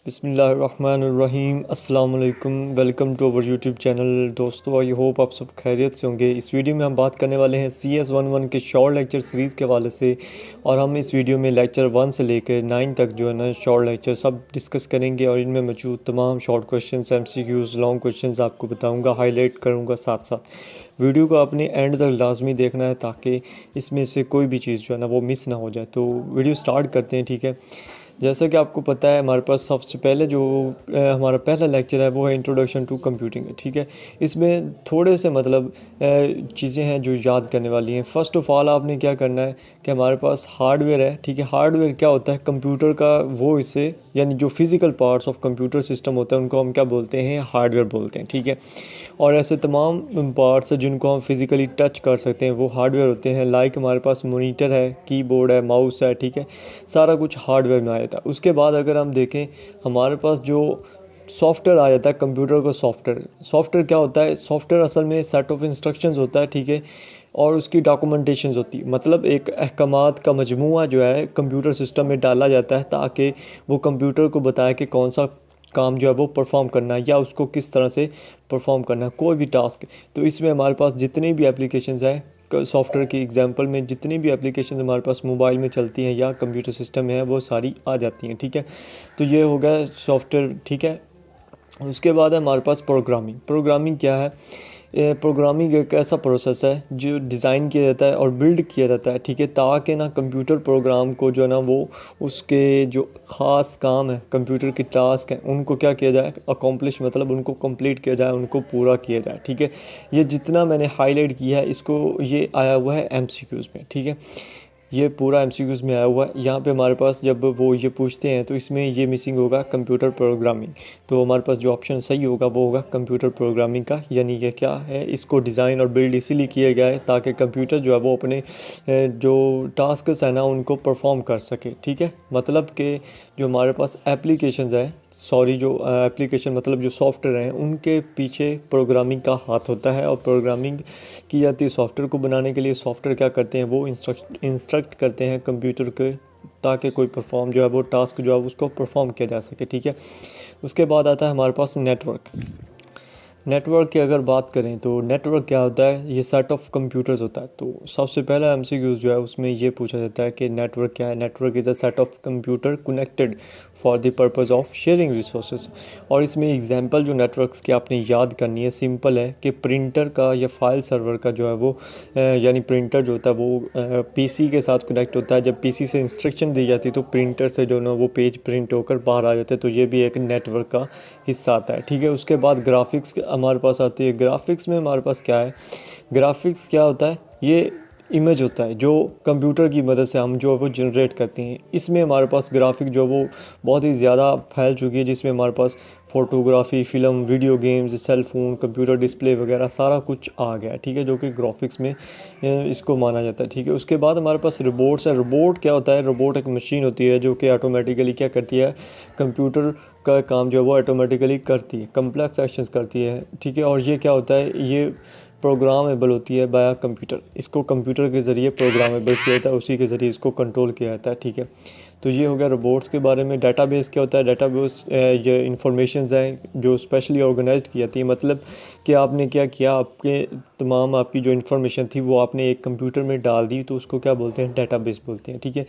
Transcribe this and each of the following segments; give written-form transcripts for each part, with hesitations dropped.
बिस्मिल्लाहिर्रहमानिर्रहीम अस्सलाम वालेकुम। Welcome to our YouTube channel. दोस्तों, आई होप आप सब खैरियत से होंगे। इस वीडियो में हम बात करने वाले हैं CS11 के शॉर्ट लेक्चर सीरीज़ के हवाले से, और हम इस वीडियो में लेक्चर 1 से लेकर 9 तक जो है ना शॉर्ट लेक्चर सब डिस्कस करेंगे, और इनमें मौजूद तमाम short questions, MCQs, long questions आपको बताऊँगा, हाईलाइट करूँगा। साथ साथ वीडियो को अपने एंड तक लाजमी देखना है ताकि इसमें से कोई भी चीज़ जो है ना वो मिस ना हो जाए। तो वीडियो स्टार्ट करते हैं, ठीक है। जैसा कि आपको पता है, हमारे पास सबसे पहले जो हमारा पहला लेक्चर है वो है इंट्रोडक्शन टू कंप्यूटिंग, ठीक है। इसमें थोड़े से चीज़ें हैं जो याद करने वाली हैं। फ़र्स्ट ऑफ़ ऑल आपने क्या करना है कि हमारे पास हार्डवेयर है, ठीक है। हार्डवेयर क्या होता है? कंप्यूटर का वो हिस्से, यानी जो physical parts of computer system होता है उनको हम क्या बोलते हैं? हार्डवेयर बोलते हैं, ठीक है। और ऐसे तमाम पार्ट्स हैं जिनको हम फिज़िकली टच कर सकते हैं, वो हार्डवेयर होते हैं। लाइक हमारे पास मॉनिटर है, कीबोर्ड है, माउस है, ठीक है। सारा कुछ हार्डवेयर में आ जाता है। उसके बाद अगर हम देखें, हमारे पास जो सॉफ्टवेयर आ जाता है कंप्यूटर को। सॉफ्टवेयर क्या होता है? सॉफ्टवेयर असल में सेट ऑफ इंस्ट्रक्शंस होता है, ठीक है, और उसकी डॉक्यूमेंटेशंस होती है। मतलब एक अहकामात का मजमूआ जो है कंप्यूटर सिस्टम में डाला जाता है ताकि वो कंप्यूटर को बताए कि कौन सा काम जो है वो परफॉर्म करना है या उसको किस तरह से परफॉर्म करना है, कोई भी टास्क। तो इसमें हमारे पास जितनी भी एप्लीकेशंस हैं सॉफ्टवेयर की एग्जांपल में, जितनी भी एप्लीकेशंस हमारे पास मोबाइल में चलती हैं या कंप्यूटर सिस्टम में है, वो सारी आ जाती हैं, ठीक है। तो ये हो गया सॉफ्टवेयर, ठीक है। उसके बाद है हमारे पास प्रोग्रामिंग। प्रोग्रामिंग क्या है? प्रोग्रामिंग एक ऐसा प्रोसेस है जो डिज़ाइन किया जाता है और बिल्ड किया जाता है, ठीक है, ताकि ना कंप्यूटर प्रोग्राम को जो है ना वो उसके जो ख़ास काम है, कंप्यूटर की टास्क है, उनको क्या किया जाए? अकॉम्प्लिश, मतलब उनको कंप्लीट किया जाए, उनको पूरा किया जाए, ठीक है। ये जितना मैंने हाईलाइट किया है इसको, ये आया हुआ है MCQs में, ठीक है। ये पूरा MCQs में आया हुआ है। यहाँ पे हमारे पास जब वो ये पूछते हैं तो इसमें ये मिसिंग होगा कंप्यूटर प्रोग्रामिंग। तो हमारे पास जो ऑप्शन सही होगा वो होगा कंप्यूटर प्रोग्रामिंग का। यानी ये क्या है? इसको डिज़ाइन और बिल्ड इसीलिए किया गया है ताकि कंप्यूटर जो है वो अपने जो टास्क्स है ना उनको परफॉर्म कर सके, ठीक है। मतलब कि जो हमारे पास एप्लीकेशंस है, जो एप्लीकेशन मतलब जो सॉफ्टवेयर हैं, उनके पीछे प्रोग्रामिंग का हाथ होता है, और प्रोग्रामिंग की जाती है सॉफ्टवेयर को बनाने के लिए। सॉफ्टवेयर क्या करते हैं? वो इंस्ट्रक्ट करते हैं कंप्यूटर के, ताकि कोई परफॉर्म जो है वो टास्क जो है उसको परफॉर्म किया जा सके, ठीक है। उसके बाद आता है हमारे पास नेटवर्क। नेटवर्क की अगर बात करें तो नेटवर्क क्या होता है? ये सेट ऑफ कंप्यूटर्स होता है। तो सबसे पहला MCQ जो है उसमें ये पूछा जाता है कि नेटवर्क क्या है? Network is a set of computer connected for the purpose of sharing resources. और इसमें एग्जांपल जो नेटवर्क्स की आपने याद करनी है, सिंपल है कि प्रिंटर का या फाइल सर्वर का जो है वो यानी प्रिंटर जो होता है वो PC के साथ कनेक्ट होता है। जब PC से इंस्ट्रक्शन दी जाती है तो प्रिंटर से जो ना वो पेज प्रिंट होकर बाहर आ जाते हैं। तो ये भी एक नेटवर्क का हिस्सा आता है, ठीक है। उसके बाद ग्राफिक्स हमारे पास आती है। ग्राफिक्स में हमारे पास क्या है? ग्राफिक्स क्या होता है? ये इमेज होता है जो कंप्यूटर की मदद से हम जो है वो जनरेट करते हैं। इसमें हमारे पास ग्राफिक जो वो बहुत ही ज़्यादा फैल चुकी है, जिसमें हमारे पास photography, film, video games, cell phone, computer display वगैरह सारा कुछ आ गया है, ठीक है, जो कि ग्राफिक्स में इसको माना जाता है, ठीक है। उसके बाद हमारे पास रोबोट्स है। रोबोट क्या होता है? रोबोट एक मशीन होती है जो कि ऑटोमेटिकली क्या करती है? कंप्यूटर का काम जो है वो ऑटोमेटिकली करती है, कम्प्लेक्स एक्शंस करती है, ठीक है। और ये क्या होता है? ये प्रोग्रामेबल होती है बाय कंप्यूटर। इसको कंप्यूटर के ज़रिए प्रोग्रामेबल किया जाता है, उसी के ज़रिए इसको कंट्रोल किया जाता है, ठीक है। तो ये हो गया रोबोट्स के बारे में। डेटाबेस क्या होता है? डेटाबेस ये इंफॉर्मेशंस हैं जो स्पेशली ऑर्गेनाइज्ड की जाती है। मतलब कि आपने क्या किया, आपकी जो इन्फॉर्मेशन थी वो आपने एक कंप्यूटर में डाल दी, तो उसको क्या बोलते हैं? डेटाबेस बोलते हैं, ठीक है।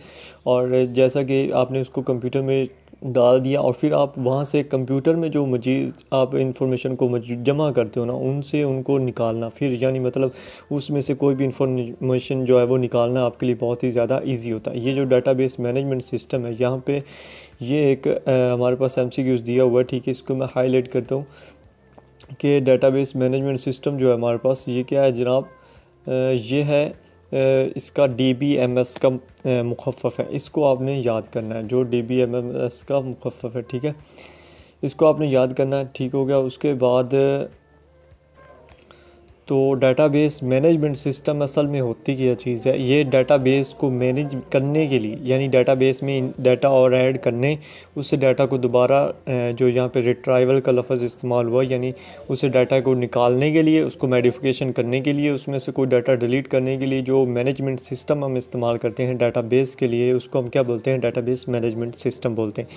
और जैसा कि आपने उसको कंप्यूटर में डाल दिया और फिर आप वहाँ से कंप्यूटर में जो मजीद आप इंफॉर्मेशन को जमा करते हो ना, उनसे उनको निकालना फिर, यानी मतलब उसमें से कोई भी इंफॉर्मेशन जो है वो निकालना आपके लिए बहुत ही ज़्यादा इजी होता है। ये जो डेटाबेस मैनेजमेंट सिस्टम है, यहाँ पे ये एक हमारे पास MCQs दिया हुआ है, ठीक है। इसको मैं हाईलाइट करता हूँ कि डेटाबेस मैनेजमेंट सिस्टम जो है हमारे पास, ये क्या है जनाब? ये है इसका DBMS का मुखफ़्फ़ है। इसको आपने याद करना है, जो DBMS का मुखफ़्फ़ है, ठीक है। इसको आपने याद करना है, ठीक हो गया। उसके बाद तो डाटाबेस मैनेजमेंट सिस्टम असल में होती क्या चीज़ है, ये डाटाबेस को मैनेज करने के लिए, यानी डाटाबेस में डाटा और ऐड करने, उससे डाटा को दोबारा जो यहाँ पे रिट्राइवल का लफ्ज़ इस्तेमाल हुआ, यानी उसे डाटा को निकालने के लिए, उसको मॉडिफिकेशन करने के लिए, उसमें से कोई डाटा डिलीट करने के लिए जो मैनेजमेंट सिस्टम हम इस्तेमाल करते हैं डाटाबेस के लिए, उसको हम क्या बोलते हैं, डाटाबेस मैनेजमेंट सिस्टम बोलते हैं।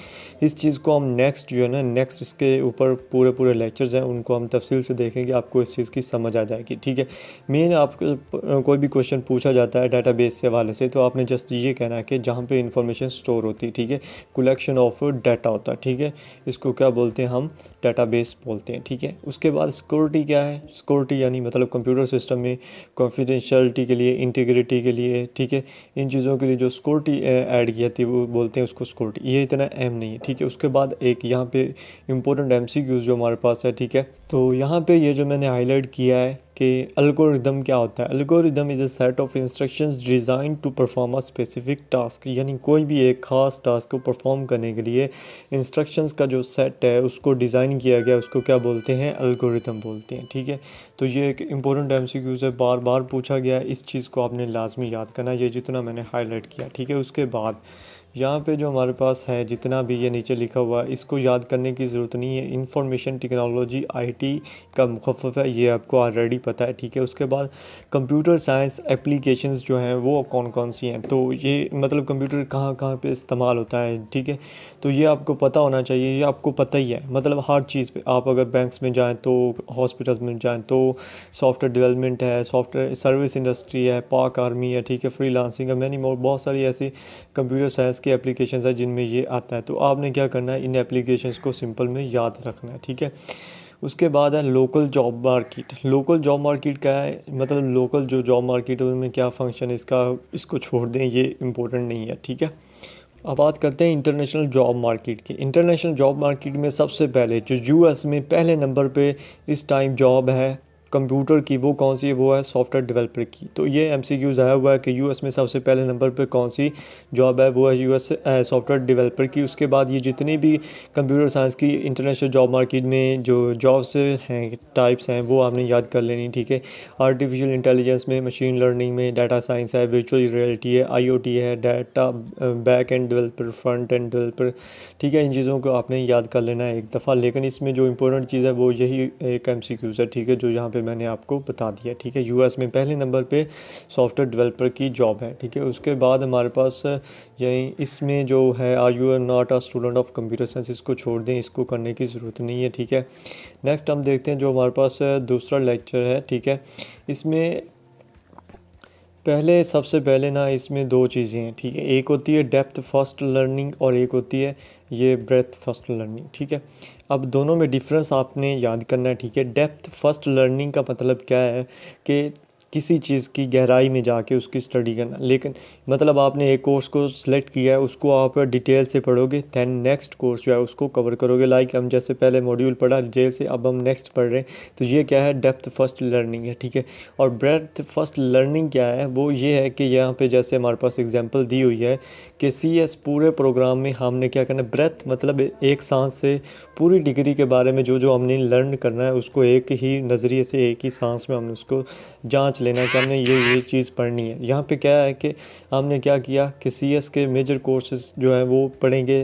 इस चीज़ को हम नेक्स्ट जो है ना, नेक्स्ट इसके ऊपर पूरे लेक्चर्स हैं, उनको हम तफसील से देखेंगे, आपको इस चीज़ की समझ आ जाएगी। ठीक है, मेन आपको कोई भी क्वेश्चन पूछा जाता है डाटाबेस से हवाले से, तो आपने जस्ट ये कहना है कि जहाँ पे इंफॉर्मेशन स्टोर होती है, ठीक है, कलेक्शन ऑफ डाटा होता है, ठीक है, इसको क्या बोलते हैं हम, डाटाबेस बोलते हैं। ठीक है, उसके बाद सिक्योरिटी क्या है, सिक्योरिटी यानी मतलब कंप्यूटर सिस्टम में कॉन्फिडेंशियलिटी के लिए, इंटीग्रिटी के लिए, ठीक है, इन चीज़ों के लिए जो सिक्योरिटी ऐड की जाती है वो बोलते हैं उसको सिक्योरिटी। ये इतना अहम नहीं है। ठीक है, उसके बाद एक यहाँ पे इंपॉर्टेंट एमसीक्यूज जो हमारे पास है। ठीक है, तो यहाँ पे ये जो मैंने हाईलाइट किया है कि एल्गोरिदम क्या होता है। Algorithm is a set of instructions design to perform a specific task, यानी कोई भी एक ख़ास टास्क को परफॉर्म करने के लिए इंस्ट्रक्शंस का जो सेट है उसको डिज़ाइन किया गया, उसको क्या बोलते हैं, एल्गोरिदम बोलते हैं। ठीक है, तो ये एक इंपॉर्टेंट एमसीक्यूज़ है, बार बार पूछा गया है, इस चीज़ को आपने लाजमी याद करना, ये जितना मैंने हाईलाइट किया। ठीक है, उसके बाद यहाँ पे जो हमारे पास है जितना भी ये नीचे लिखा हुआ है, इसको याद करने की ज़रूरत नहीं है। इंफॉर्मेशन टेक्नोलॉजी आईटी का मुखफ़्फ़ है, ये आपको ऑलरेडी पता है। ठीक है, उसके बाद कंप्यूटर साइंस एप्लीकेशंस जो हैं वो कौन कौन सी हैं, तो ये मतलब कंप्यूटर कहाँ कहाँ पे इस्तेमाल होता है। ठीक है, तो ये आपको पता होना चाहिए, ये आपको पता ही है, मतलब हर चीज़ पे आप अगर बैंक्स में जाएँ तो, हॉस्पिटल्स में जाएँ तो, सॉफ्टवेयर डेवलपमेंट है, सॉफ्टवेयर सर्विस इंडस्ट्री है, पाक आर्मी है, ठीक है, फ्रीलांसिंग है, मैनी मोर, बहुत सारी ऐसी कंप्यूटर साइंस की एप्लीकेशंस है जिनमें ये आता है। तो आपने क्या करना है, इन एप्लीकेशंस को सिंपल में याद रखना है। ठीक है, उसके बाद है local job market. Local job market क्या है, मतलब लोकल जो जॉब मार्केट है उनमें क्या फ़ंक्शन है इसका, इसको छोड़ दें, ये इम्पोर्टेंट नहीं है। ठीक है, अब बात करते हैं इंटरनेशनल जॉब मार्केट की। इंटरनेशनल जॉब मार्केट में सबसे पहले जो यूएस में पहले नंबर पे इस टाइम जॉब है कंप्यूटर की, वो कौन सी है, वो है सॉफ्टवेयर डेवलपर की। तो ये एमसीक्यूज़ आया हुआ है कि यूएस में सबसे पहले नंबर पे कौन सी जॉब है, वो है यूएस सॉफ्टवेयर डेवलपर की। उसके बाद ये जितनी भी कंप्यूटर साइंस की इंटरनेशनल जॉब मार्केट में जो जॉब्स हैं, टाइप्स हैं, वो आपने याद कर लेनी। ठीक है, आर्टिफिशियल इंटेलिजेंस में, मशीन लर्निंग में, डाटा साइंस है, वर्चुअल रियलिटी है, आईओटी है, data back end developer, front end developer. ठीक है, इन चीज़ों को आपने याद कर लेना है एक दफ़ा, लेकिन इसमें जो इंपॉर्टेंट चीज़ है वो यही एक एमसीक्यूज़ है। ठीक है, जो यहाँ पे मैंने आपको बता दिया। ठीक है, यूएस में पहले नंबर पे सॉफ्टवेयर डेवलपर की जॉब है। ठीक है, उसके बाद हमारे पास यही इसमें जो है, are you are not a student of computer science, इसको छोड़ दें, इसको करने की ज़रूरत नहीं है। ठीक है, नेक्स्ट हम देखते हैं जो हमारे पास दूसरा लेक्चर है। ठीक है, इसमें पहले सबसे पहले ना इसमें दो चीज़ें हैं। ठीक है, एक होती है डेप्थ फर्स्ट लर्निंग और एक होती है ये ब्रेथ फर्स्ट लर्निंग। ठीक है, अब दोनों में डिफरेंस आपने याद करना है। ठीक है, डेप्थ फर्स्ट लर्निंग का मतलब क्या है कि किसी चीज़ की गहराई में जाके उसकी स्टडी करना, लेकिन मतलब आपने एक कोर्स को सिलेक्ट किया है, उसको आप डिटेल से पढ़ोगे, दैन नेक्स्ट कोर्स जो है उसको कवर करोगे। लाइक हम जैसे पहले मॉड्यूल पढ़ा डिटेल से, अब हम नेक्स्ट पढ़ रहे हैं, तो ये क्या है, डेप्थ फर्स्ट लर्निंग है। ठीक है, और ब्रेथ फर्स्ट लर्निंग क्या है, वो ये है कि यहाँ पे जैसे हमारे पास एग्जांपल दी हुई है कि CS पूरे प्रोग्राम में हमने क्या करना है, ब्रेथ मतलब एक सांस से पूरी डिग्री के बारे में जो जो हमने लर्न करना है उसको एक ही नज़रिए से, एक ही सांस में हमने उसको जांच लेना है कि हमने ये चीज़ पढ़नी है। यहाँ पे क्या है कि हमने क्या किया कि CS के मेजर कोर्सेज जो हैं वो पढ़ेंगे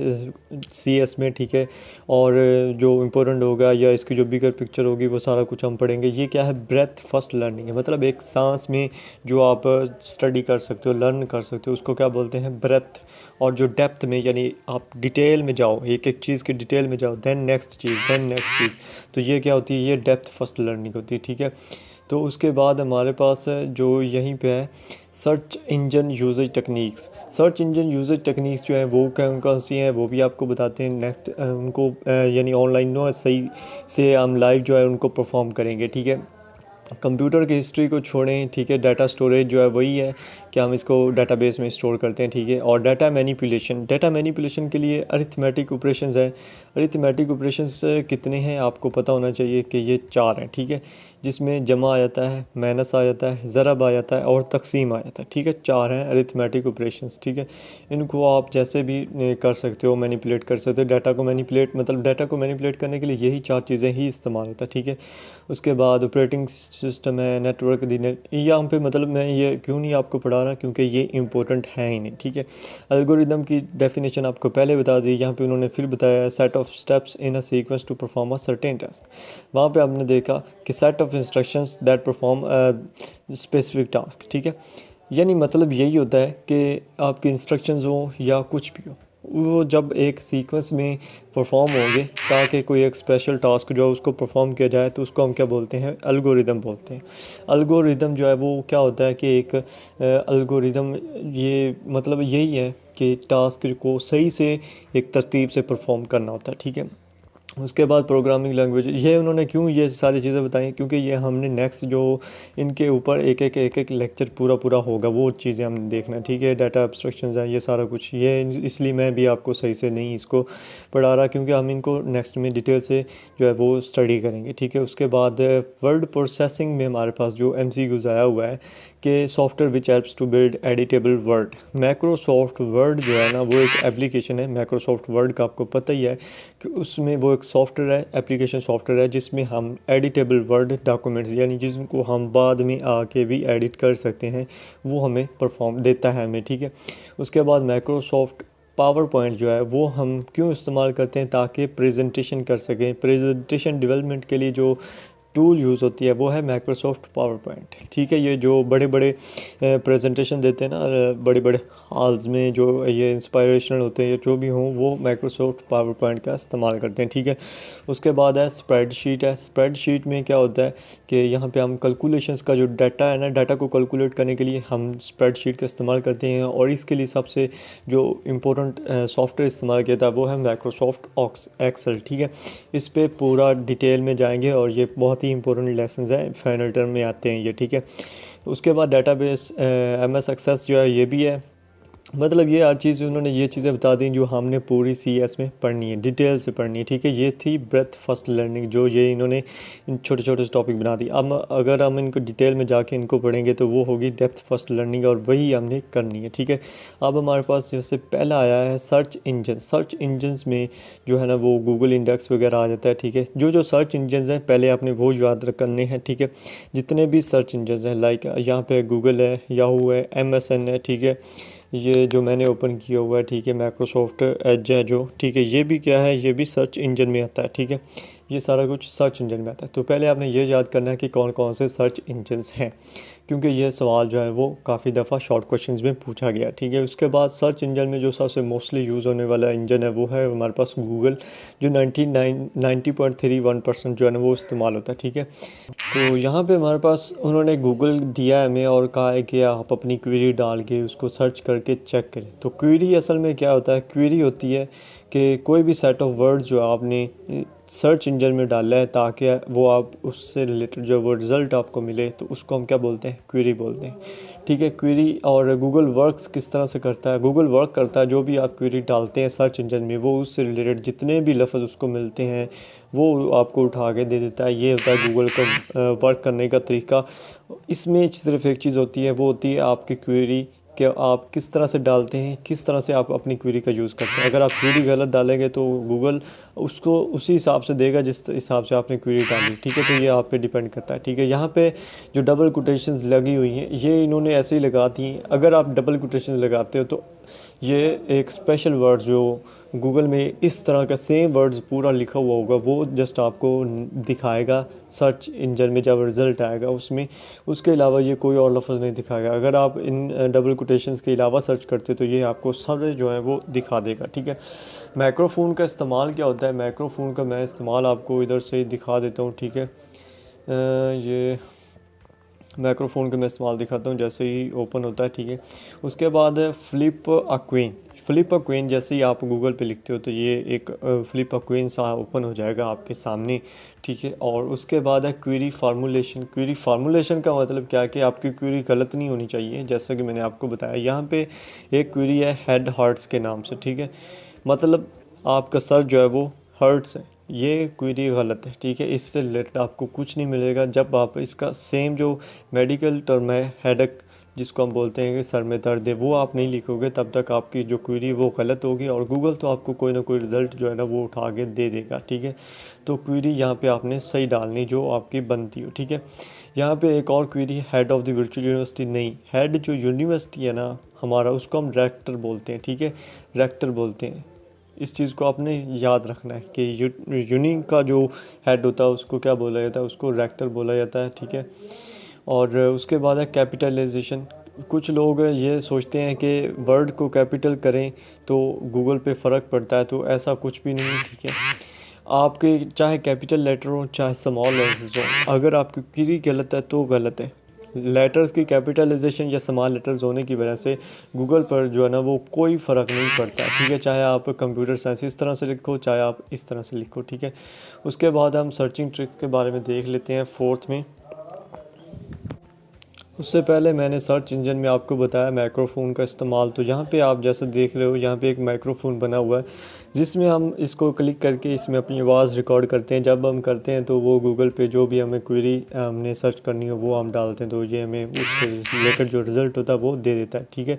CS में। ठीक है, और जो इम्पोर्टेंट होगा या इसकी जो बिगर पिक्चर होगी वो सारा कुछ हम पढ़ेंगे। ये क्या है, ब्रेथ फर्स्ट लर्निंग है, मतलब एक सांस में जो आप स्टडी कर सकते हो, लर्न कर सकते हो, उसको क्या बोलते हैं, ब्रेथ। और जो डेप्थ में, यानी आप डिटेल में जाओ, एक एक चीज़ की डिटेल में जाओ, देन नेक्स्ट चीज़, देन नेक्स्ट चीज़, तो ये क्या होती है, ये डेप्थ फर्स्ट लर्निंग होती है। ठीक है, तो उसके बाद हमारे पास जो यहीं पे है search engine uses techniques. Search engine uses techniques जो है वो कौन कौन सी हैं वो भी आपको बताते हैं नेक्स्ट, उनको यानी ऑनलाइन नो सही से हम लाइव जो है उनको परफॉर्म करेंगे। ठीक है, कंप्यूटर की हिस्ट्री को छोड़ें। ठीक है, डाटा स्टोरेज जो है वही है कि हम इसको डाटाबेस में स्टोर करते हैं। ठीक है, और डाटा मैनिपुलेशन के लिए अरिथमेटिक ऑपरेशंस है। अरिथमेटिक ऑपरेशंस कितने हैं आपको पता होना चाहिए कि ये 4 हैं, ठीक है, जिसमें जमा आ जाता है, माइनस आ जाता है, ज़रब आ जाता है और तकसीम आ जाता है, ठीक है। 4 हैं अरिथमेटिक ऑपरेशंस, ठीक है। इनको आप जैसे भी कर सकते हो, मैनिपुलेट कर सकते हो। डाटा को मैनिपुलेट मतलब डाटा को मैनिपुलेट करने के लिए यही 4 चीज़ें ही इस्तेमाल होता है, ठीक है। उसके बाद ऑपरेटिंग सिस्टम है, नेटवर्क दी यहाँ पे मतलब मैं ये क्यों नहीं आपको पढ़ा रहा, क्योंकि ये इंपॉर्टेंट है ही नहीं, ठीक है। एल्गोरिदम की डेफिनेशन आपको पहले बता दी, यहाँ पे उन्होंने फिर बताया set of steps in a sequence to perform a certain task. वहाँ पे आपने देखा कि set of instructions that perform specific task, ठीक है। यानी मतलब यही होता है कि आपके इंस्ट्रक्शंस हो या कुछ भी हो, वो जब एक सीक्वेंस में परफॉर्म होंगे ताकि कोई एक स्पेशल टास्क जो है उसको परफॉर्म किया जाए, तो उसको हम क्या बोलते हैं, एल्गोरिदम बोलते हैं। एल्गोरिदम जो है वो क्या होता है कि एक एल्गोरिदम ये मतलब यही है कि टास्क को सही से एक तरतीब से परफॉर्म करना होता है, ठीक है। उसके बाद प्रोग्रामिंग लैंग्वेज, ये उन्होंने क्यों ये सारी चीज़ें बताई, क्योंकि ये हमने नेक्स्ट जो इनके ऊपर एक एक लेक्चर पूरा होगा, वो चीज़ें हमने देखना है, ठीक है। डाटा एब्स्ट्रैक्शंस है, ये सारा कुछ, ये इसलिए मैं भी आपको सही से नहीं इसको पढ़ा रहा, क्योंकि हम इनको नेक्स्ट में डिटेल से जो है वो स्टडी करेंगे, ठीक है। उसके बाद वर्ड प्रोसेसिंग में हमारे पास जो MCQs आया हुआ है कि software which helps to build editable word. Microsoft Word जो है ना वो एक एप्लीकेशन है, माइक्रोसॉफ्ट वर्ड का आपको पता ही है कि उसमें वो एक सॉफ्टवेयर है, एप्लीकेशन सॉफ्टवेयर है, जिसमें हम एडिटेबल वर्ड डॉक्यूमेंट्स यानी जिनको हम बाद में आके भी एडिट कर सकते हैं, वो हमें परफॉर्म देता है हमें, ठीक है। उसके बाद माइक्रोसॉफ्ट पावर पॉइंट जो है वो हम क्यों इस्तेमाल करते हैं, ताकि प्रेजेंटेशन कर सकें। प्रेजेंटेशन डेवलपमेंट के लिए जो टूल यूज़ होती है वो है माइक्रोसॉफ्ट पावर पॉइंट, ठीक है। ये जो बड़े बड़े प्रेजेंटेशन देते हैं ना, बड़े बड़े हॉल्स में जो ये इंस्पायरेशनल होते हैं या जो भी हों, वो माइक्रोसॉफ्ट पावर पॉइंट का इस्तेमाल करते हैं, ठीक है। उसके बाद है स्प्रेडशीट है। स्प्रेडशीट में क्या होता है कि यहाँ पे हम कैलकुलेशंस का जो डाटा है ना, डाटा को कैलकुलेट करने के लिए हम स्प्रेडशीट का इस्तेमाल करते हैं, और इसके लिए सबसे जो इम्पोर्टेंट सॉफ्टवेयर इस्तेमाल किया था वो है माइक्रोसॉफ्ट एक्सेल, ठीक है। इस पर पूरा डिटेल में जाएंगे और ये बहुत ही इंपॉर्टेंट लेसन्स हैं, फाइनल टर्म में आते हैं ये, ठीक है। उसके बाद डेटाबेस MS एक्सेस जो है ये भी है। मतलब ये हर चीज़ उन्होंने ये चीज़ें बता दी जो हमने पूरी CS में पढ़नी है, डिटेल से पढ़नी है, ठीक है। ये थी ब्रेथ फर्स्ट लर्निंग, जो ये इन्होंने इन छोटे छोटे टॉपिक बना दी। अब अगर हम इनको डिटेल में जाके इनको पढ़ेंगे तो वो होगी डेप्थ फर्स्ट लर्निंग, और वही हमने करनी है, ठीक है। अब हमारे पास जैसे पहला आया है सर्च इंजन। सर्च इंजन्स में जो है ना वो गूगल इंडेक्स वगैरह आ जाता है, ठीक है। जो सर्च इंजन्स हैं पहले आपने वो याद करने हैं, ठीक है। जितने भी सर्च इंजन्स हैं, लाइक यहाँ पे गूगल है, याहू है, MSN है, ठीक है। ये जो मैंने ओपन किया हुआ है, ठीक है, माइक्रोसॉफ्ट एज है जो, ठीक है, ये भी क्या है, ये भी सर्च इंजन में आता है, ठीक है। ये सारा कुछ सर्च इंजन में आता है। तो पहले आपने ये याद करना है कि कौन कौन से सर्च इंजन्स हैं, क्योंकि ये सवाल जो है वो काफ़ी दफ़ा शॉर्ट क्वेश्चंस में पूछा गया, ठीक है। उसके बाद सर्च इंजन में जो सबसे मोस्टली यूज़ होने वाला इंजन है वो है हमारे पास गूगल, जो 90.31% जो है ना वो इस्तेमाल होता है, ठीक है। तो यहाँ पे हमारे पास उन्होंने गूगल दिया है हमें और कहा है कि आप अपनी क्वेरी डाल के उसको सर्च करके चेक करें। तो क्वेरी असल में क्या होता है, क्वेरी होती है कि कोई भी सेट ऑफ वर्ड्स जो आपने सर्च इंजन में डाला है ताकि वो आप उससे रिलेटेड जो वो रिज़ल्ट आपको मिले, तो उसको हम क्या बोलते हैं, क्वेरी बोलते हैं, ठीक है। क्वेरी और गूगल वर्क्स किस तरह से करता है, गूगल वर्क करता है, जो भी आप क्वेरी डालते हैं सर्च इंजन में वो उससे रिलेटेड जितने भी लफ्ज़ उसको मिलते हैं वो आपको उठा के दे देता है। ये होता है गूगल का वर्क करने का तरीका। इसमें सिर्फ एक चीज़ होती है, वो होती है आपकी क्वेरी कि आप किस तरह से डालते हैं, किस तरह से आप अपनी क्वेरी का यूज़ करते हैं। अगर आप क्वेरी गलत डालेंगे तो गूगल उसको उसी हिसाब से देगा जिस हिसाब से आपने क्वेरी डाली, ठीक है। तो ये आप पे डिपेंड करता है, ठीक है। यहाँ पे जो डबल कोटेशंस लगी हुई हैं ये इन्होंने ऐसे ही लगा दी हैं। अगर आप डबल कोटेशंस लगाते हो तो ये एक स्पेशल वर्ड जो गूगल में इस तरह का सेम वर्ड्स पूरा लिखा हुआ होगा वो जस्ट आपको दिखाएगा सर्च इंजन में जब रिज़ल्ट आएगा उसमें। उसके अलावा ये कोई और लफ्ज़ नहीं दिखाएगा। अगर आप इन डबल कोटेशंस के अलावा सर्च करते तो ये आपको सारे जो है वो दिखा देगा, ठीक है। माइक्रोफोन का इस्तेमाल क्या होता है, माइक्रोफोन का मैं इस्तेमाल आपको इधर से दिखा देता हूँ, ठीक है। ये माइक्रोफोन का मैं इस्तेमाल दिखाता हूँ जैसे ही ओपन होता है, ठीक है। उसके बाद है flip a queen. Flip a queen जैसे ही आप गूगल पे लिखते हो तो ये एक फ्लिप अ क्वीन सा ओपन हो जाएगा आपके सामने, ठीक है। और उसके बाद है क्वेरी फार्मूलेशन। क्वेरी फार्मूलेशन का मतलब क्या है कि आपकी क्वेरी गलत नहीं होनी चाहिए। जैसा कि मैंने आपको बताया यहाँ पे एक क्वेरी है हेड हार्ट्स के नाम से, ठीक है। मतलब आपका सर जो है वो हर्ट्स है, ये क्वेरी गलत है, ठीक है। इससे रिलेटेड आपको कुछ नहीं मिलेगा। जब आप इसका सेम जो मेडिकल टर्म है हेडेक, जिसको हम बोलते हैं कि सर में दर्द है, वो आप नहीं लिखोगे तब तक आपकी जो क्वेरी वो गलत होगी, और गूगल तो आपको कोई ना कोई रिज़ल्ट जो है ना वो उठा के दे देगा, ठीक है। तो क्वेरी यहाँ पे आपने सही डालनी जो आपकी बनती हो, ठीक है। यहाँ पे एक और query, head of the virtual university नहीं, हेड जो यूनिवर्सिटी है ना हमारा, उसको हम रेक्टर बोलते हैं, ठीक है, रेक्टर बोलते हैं। इस चीज़ को आपने याद रखना है कि यूनि का जो हेड होता है उसको क्या बोला जाता है, उसको रेक्टर बोला जाता है, ठीक है। और उसके बाद है कैपिटलाइजेशन। कुछ लोग ये सोचते हैं कि वर्ड को कैपिटल करें तो गूगल पे फ़र्क पड़ता है, तो ऐसा कुछ भी नहीं है, ठीक है। आपके चाहे कैपिटल लेटर हो चाहे स्मॉल लेटर्स हो, अगर आपकी क्वेरी गलत है तो गलत है। लेटर्स की कैपिटलाइजेशन या स्मॉल लेटर्स होने की वजह से गूगल पर जो है ना वो कोई फ़र्क नहीं पड़ता, ठीक है। चाहे आप कंप्यूटर साइंस इस तरह से लिखो, चाहे आप इस तरह से लिखो, ठीक है। उसके बाद हम सर्चिंग ट्रिक्स के बारे में देख लेते हैं फोर्थ में। उससे पहले मैंने सर्च इंजन में आपको बताया माइक्रोफ़ोन का इस्तेमाल। तो यहाँ पे आप जैसे देख रहे हो, यहाँ पे एक माइक्रोफ़ोन बना हुआ है जिसमें हम इसको क्लिक करके इसमें अपनी आवाज़ रिकॉर्ड करते हैं। जब हम करते हैं तो वो गूगल पे जो भी हमें क्वेरी हमने सर्च करनी हो वो हम डालते हैं, तो ये हमें उससे रिलेटेड जो रिज़ल्ट होता है वो दे देता है, ठीक है।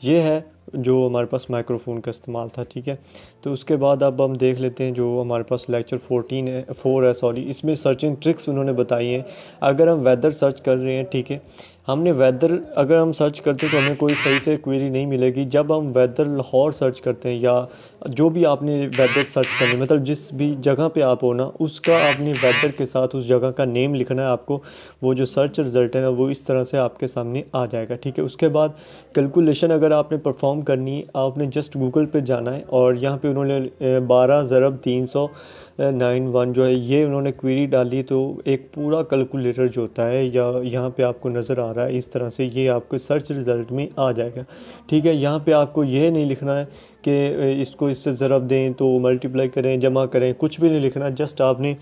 ये है जो हमारे पास माइक्रोफ़ोन का इस्तेमाल था, ठीक है। तो उसके बाद अब हम देख लेते हैं जो हमारे पास लेक्चर 4 है सॉरी, इसमें सर्चिंग ट्रिक्स उन्होंने बताई हैं। अगर हम वेदर सर्च कर रहे हैं, ठीक है, हमने वेदर अगर हम सर्च करते हैं तो हमें कोई सही से क्वेरी नहीं मिलेगी। जब हम वेदर लाहौर सर्च करते हैं या जो भी आपने वेदर सर्च करनी, मतलब जिस भी जगह पे आप हो ना, उसका आपने वेदर के साथ उस जगह का नेम लिखना है आपको। वो जो सर्च रिज़ल्ट है ना वो इस तरह से आपके सामने आ जाएगा, ठीक है। उसके बाद कैलकुलेशन अगर आपने परफॉर्म करनी है, आपने जस्ट गूगल पे जाना है और यहाँ पे उन्होंने 12 ज़रब 391 जो है ये उन्होंने क्वेरी डाली। तो एक पूरा कैलकुलेटर जो होता है या यहाँ पे आपको नज़र आ रहा है इस तरह से, ये आपको सर्च रिज़ल्ट में आ जाएगा, ठीक है। यहाँ पे आपको ये नहीं लिखना है कि इसको इससे ज़रब दें तो मल्टीप्लाई करें, जमा करें, कुछ भी नहीं लिखना। जस्ट आपने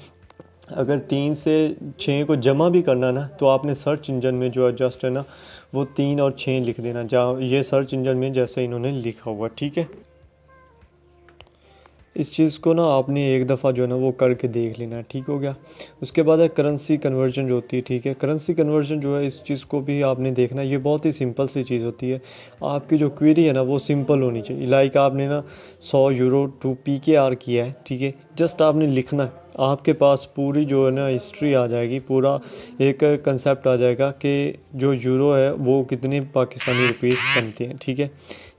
अगर 3 से 6 को जमा भी करना ना, तो आपने सर्च इंजन में जो एडजस्ट है ना वो 3 और 6 लिख देना, जहाँ ये सर्च इंजन में जैसे इन्होंने लिखा हुआ, ठीक है। इस चीज़ को ना आपने एक दफ़ा जो है ना वो करके देख लेना, ठीक हो गया। उसके बाद है करेंसी कन्वर्जन जो होती है, ठीक है। करेंसी कन्वर्जन जो है इस चीज़ को भी आपने देखना, ये बहुत ही सिंपल सी चीज़ होती है। आपकी जो क्वेरी है ना वो सिंपल होनी चाहिए। लाइक आपने ना 100 यूरो टू PKR किया है, ठीक है, जस्ट आपने लिखना है, आपके पास पूरी जो है ना हिस्ट्री आ जाएगी, पूरा एक कंसेप्ट आ जाएगा कि जो यूरो है वो कितने पाकिस्तानी रुपीस बनते हैं, ठीक है,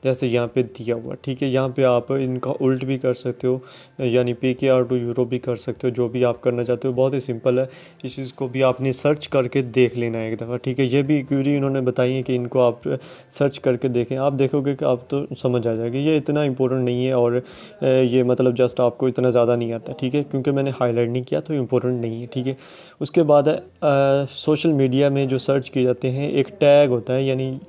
जैसे यहाँ पे दिया हुआ, ठीक है। यहाँ पे आप इनका उल्ट भी कर सकते हो, यानी PKR टू यूरो भी कर सकते हो, जो भी आप करना चाहते हो। बहुत ही सिंपल है, इस चीज़ को भी आपने सर्च करके देख लेना है एक दफ़ा, ठीक है। ये भी क्वेरी उन्होंने बताई है कि इनको आप सर्च करके देखें, आप देखोगे कि आप तो समझ आ जाएगी। ये इतना इंपॉर्टेंट नहीं है और ये मतलब जस्ट आपको इतना ज़्यादा नहीं आता, ठीक है, क्योंकि मैंने हाईलाइट नहीं किया तो इम्पोर्टेंट नहीं है, ठीक है। उसके बाद है सोशल मीडिया में जो सर्च किए जाते हैं एक टैग होता है, यानी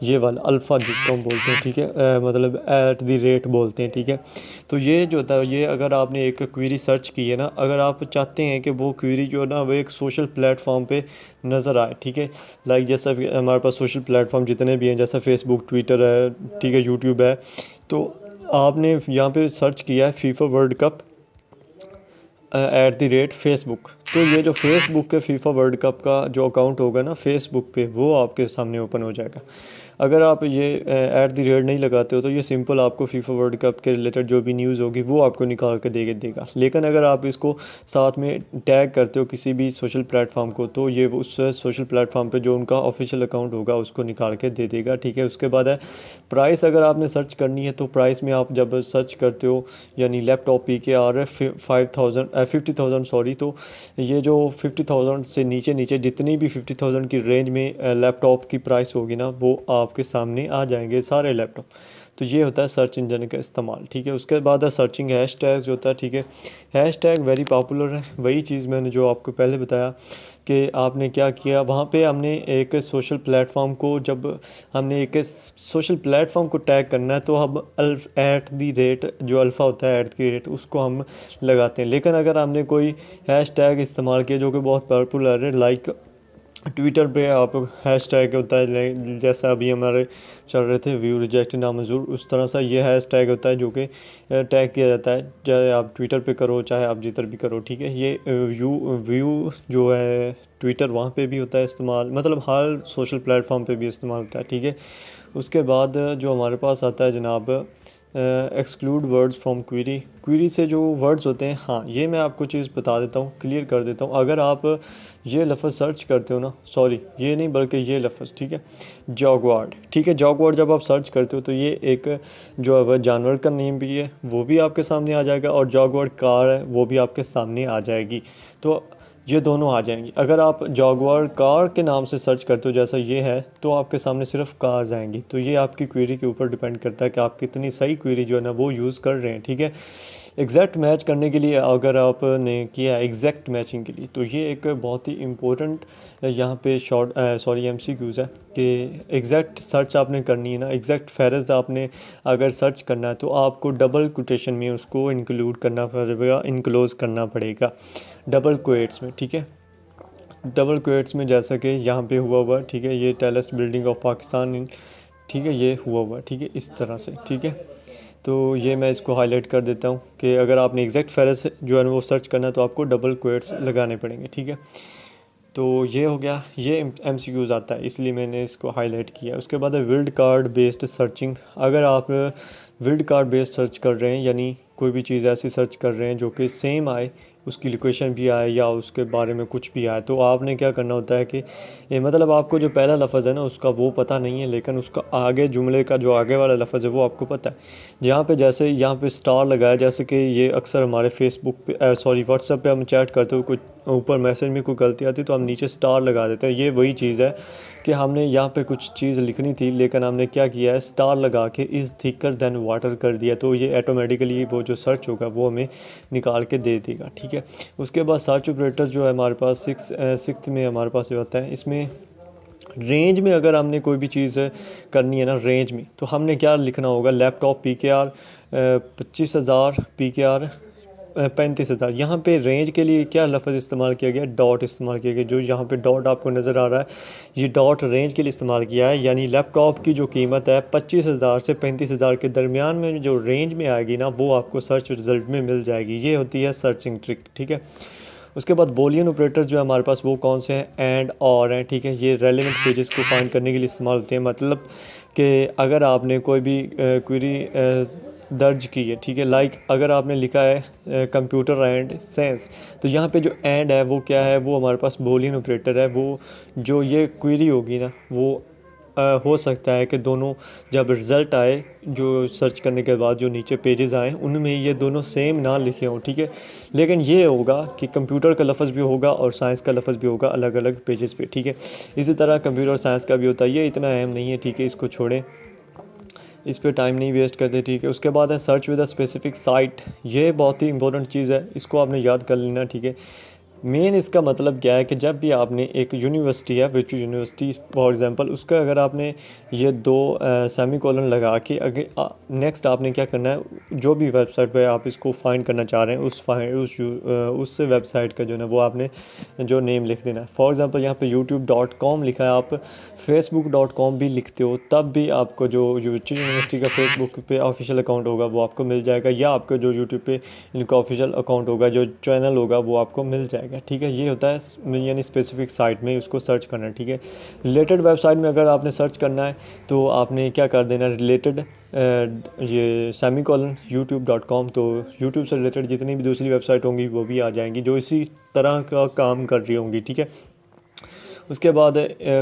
ये वाला अल्फ़ा जिसको हम बोलते हैं, ठीक है, मतलब @ बोलते हैं, ठीक है। तो ये जो होता है, ये अगर आपने एक क्वेरी सर्च की है ना, अगर आप चाहते हैं कि वो क्वेरी जो है ना वो एक सोशल प्लेटफॉर्म पे नज़र आए, ठीक है, लाइक जैसा हमारे पास सोशल प्लेटफॉर्म जितने भी हैं, जैसा फेसबुक, ट्विटर है, ठीक है, यूट्यूब है, तो आपने यहाँ पे सर्च किया है फीफा वर्ल्ड कप @फेसबुक। तो ये जो फेसबुक के फीफा वर्ल्ड कप का जो अकाउंट होगा ना फेसबुक पे, वो आपके सामने ओपन हो जाएगा। अगर आप ये @ नहीं लगाते हो तो ये सिंपल आपको फीफा वर्ल्ड कप के रिलेटेड जो भी न्यूज़ होगी वो आपको निकाल के देगा। लेकिन अगर आप इसको साथ में टैग करते हो किसी भी सोशल प्लेटफॉर्म को, तो ये उस सोशल प्लेटफॉर्म पे जो उनका ऑफिशियल अकाउंट होगा उसको निकाल के दे देगा, ठीक है। उसके बाद है प्राइस। अगर आपने सर्च करनी है तो प्राइस में आप जब सर्च करते हो, यानी लैपटॉप PKR 50,000 सॉरी, तो ये जो 50,000 से नीचे जितनी भी 50,000 की रेंज में लैपटॉप की प्राइस होगी ना वो आपके सामने आ जाएंगे सारे लैपटॉप। तो ये होता है सर्च इंजन का इस्तेमाल, ठीक है। उसके बाद है सर्चिंग हैशटैग जो होता है, ठीक है। हैशटैग वेरी पॉपुलर है, वही चीज़ मैंने जो आपको पहले बताया कि आपने क्या किया, वहाँ पे हमने एक सोशल प्लेटफॉर्म को, जब हमने एक सोशल प्लेटफॉर्म को टैग करना है तो हम @ जो अल्फ़ा होता है @ उसको हम लगाते हैं। लेकिन अगर हमने कोई हैशटैग इस्तेमाल किया जो कि बहुत पॉपुलर है, लाइक ट्विटर पे आप हैश टैग होता है, जैसा अभी हमारे चल रहे थे व्यू रिजेक्ट नामंजूर, उस तरह से ये हैश टैग होता है जो कि टैग किया जाता है, चाहे आप ट्विटर पे करो चाहे आप जिधर भी करो, ठीक है। ये व्यू जो है ट्विटर वहाँ पे भी होता है इस्तेमाल, मतलब हर सोशल प्लेटफॉर्म पे भी इस्तेमाल होता है, ठीक है। उसके बाद जो हमारे पास आता है जनाब exclude words from query. Query से जो वर्ड्स होते हैं, हाँ ये मैं आपको चीज़ बता देता हूँ, क्लियर कर देता हूँ। अगर आप ये लफ्ज़ सर्च करते हो ना, सॉरी ये नहीं बल्कि ये लफ्ज़, ठीक है, जॉगवर्ड, ठीक है, जॉगवर्ड जब आप सर्च करते हो तो ये एक जो है वह जानवर का नेम भी है, वो भी आपके सामने आ जाएगा, और जॉगवर्ड कार है वो भी आपके सामने आ जाएगी। तो ये दोनों आ जाएंगी। अगर आप जॉगवर कार के नाम से सर्च करते हो जैसा ये है, तो आपके सामने सिर्फ कार्स आएंगी। तो ये आपकी क्वेरी के ऊपर डिपेंड करता है कि आप कितनी सही क्वेरी जो है ना वो यूज़ कर रहे हैं, ठीक है। एग्जैक्ट मैच करने के लिए अगर आपने किया एग्जैक्ट मैचिंग के लिए, तो ये एक बहुत ही इम्पोर्टेंट यहाँ पे शॉर्ट MCQs है कि एग्जैक्ट सर्च आपने करनी है ना, एग्जैक्ट फेरज आपने अगर सर्च करना है तो आपको डबल कोटेशन में उसको इंक्लूड करना पड़ेगा, इनक्लोज करना पड़ेगा डबल कोएट्स में, ठीक है। डबल कोएट्स में जैसा कि यहाँ पे हुआ, ठीक है, ये टेलेस्ट बिल्डिंग ऑफ पाकिस्तान, ठीक है, ये हुआ, ठीक है, इस तरह से, ठीक है। तो ये मैं इसको हाईलाइट कर देता हूँ कि अगर आपने एग्जैक्ट फेरस जो है वो सर्च करना है तो आपको डबल कोएट्स लगाने पड़ेंगे, ठीक है। तो ये हो गया, ये MCQs आता है इसलिए मैंने इसको हाईलाइट किया। उसके बाद है विल्ड कार्ड बेस्ड सर्चिंग। अगर आप विल्ड कार्ड बेस्ड सर्च कर रहे हैं, यानी कोई भी चीज़ ऐसी सर्च कर रहे हैं जो कि सेम आए, उसकी लोकेशन भी आए या उसके बारे में कुछ भी आए, तो आपने क्या करना होता है कि मतलब आपको जो पहला लफ्ज़ है ना उसका वो पता नहीं है, लेकिन उसका आगे जुमले का जो आगे वाला लफ्ज़ है वो आपको पता है। जहाँ पे जैसे यहाँ पे स्टार लगाया, जैसे कि ये अक्सर हमारे फेसबुक पे व्हाट्सएप पे हम चैट करते हो, कुछ ऊपर मैसेज में कोई गलती आती है तो हम नीचे स्टार लगा देते हैं। ये वही चीज़ है कि हमने यहाँ पे कुछ चीज़ लिखनी थी, लेकिन हमने क्या किया है, स्टार लगा के इज़ थिकर देन वाटर कर दिया, तो ये ऑटोमेटिकली वो जो सर्च होगा वो हमें निकाल के दे देगा, ठीक है। उसके बाद सर्च ऑपरेटर्स जो है हमारे पास सिक्स में हमारे पास ये होता है। इसमें रेंज में अगर हमने कोई भी चीज़ करनी है ना रेंज में, तो हमने क्या लिखना होगा, लैपटॉप PKR 25,000 PKR 35,000। यहाँ पे रेंज के लिए क्या लफ्ज़ इस्तेमाल किया गया, डॉट इस्तेमाल किया गया। जो यहाँ पे डॉट आपको नज़र आ रहा है, ये डॉट रेंज के लिए इस्तेमाल किया है, यानी लैपटॉप की जो कीमत है 25,000 से 35,000 के दरमियान में जो रेंज में आएगी ना, वो आपको सर्च रिज़ल्ट में मिल जाएगी। ये होती है सर्चिंग ट्रिक, ठीक है। उसके बाद बूलियन ऑपरेटर जो है हमारे पास वो कौन से हैं, एंड और हैं, ठीक है। ये रेलेवेंट पेजेस को फाइंड करने के लिए इस्तेमाल होते हैं, मतलब कि अगर आपने कोई भी क्वेरी दर्ज की है, ठीक है, लाइक अगर आपने लिखा है कंप्यूटर एंड साइंस, तो यहाँ पे जो एंड है वो क्या है, वो हमारे पास बूलियन ऑपरेटर है। वो जो ये क्वेरी होगी ना, वो हो सकता है कि दोनों जब रिज़ल्ट आए, जो सर्च करने के बाद जो नीचे पेजेस आए, उनमें ये दोनों सेम ना लिखे हों, ठीक है। लेकिन ये होगा कि कंप्यूटर का लफ्ज़ भी होगा और साइंस का लफ्ज़ भी होगा अलग अलग पेजेस पे, ठीक है। इसी तरह कंप्यूटर और साइंस का भी होता है। ये इतना अहम नहीं है, ठीक है, इसको छोड़ें, इस पे टाइम नहीं वेस्ट करते, ठीक है। उसके बाद है search with a specific site. ये बहुत ही इंपॉर्टेंट चीज़ है, इसको आपने याद कर लेना, ठीक है। मेन इसका मतलब क्या है कि जब भी आपने एक यूनिवर्सिटी है, विच यूनिवर्सिटी फॉर एग्जांपल, उसका अगर आपने ये दो सेमीकोलन लगा के अगर नेक्स्ट आपने क्या करना है, जो भी वेबसाइट पे आप इसको फाइंड करना चाह रहे हैं उस वेबसाइट का जो है ना वो आपने जो नेम लिख देना है। फॉर एग्जांपल यहाँ पे youtube.com लिखा है, आप facebook.com भी लिखते हो, तब भी आपको जो यूनिवर्सिटी का फेसबुक पे ऑफिशियल अकाउंट होगा वो आपको मिल जाएगा, या आपका जो यूट्यूब पे इनका ऑफिशियल अकाउंट होगा, जो चैनल होगा, वो आपको मिल जाएगा, ठीक है। ये होता है यानी स्पेसिफिक साइट में उसको सर्च करना, ठीक है। रिलेटेड वेबसाइट में अगर आपने सर्च करना है तो आपने क्या कर देना, रिलेटेड ये सेमीकोलन youtube.com, तो यूट्यूब से रिलेटेड जितनी भी दूसरी वेबसाइट होंगी वो भी आ जाएंगी जो इसी तरह का काम कर रही होंगी, ठीक है। उसके बाद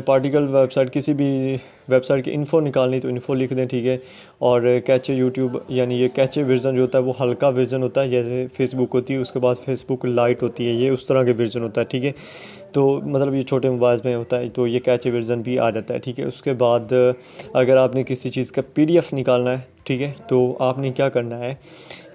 पार्टिकल वेबसाइट, किसी भी वेबसाइट की इन्फो निकालनी तो इन्फो लिख दें, ठीक है। और कैचे यूट्यूब, यानी ये कैचे वर्जन जो होता है वो हल्का वर्जन होता है, जैसे फेसबुक होती है, उसके बाद फेसबुक लाइट होती है, ये उस तरह के वर्जन होता है, ठीक है। तो मतलब ये छोटे मोबाइल में होता है, तो ये कैचे वर्जन भी आ जाता है, ठीक है। उसके बाद अगर आपने किसी चीज़ का PDF निकालना है, ठीक है, तो आपने क्या करना है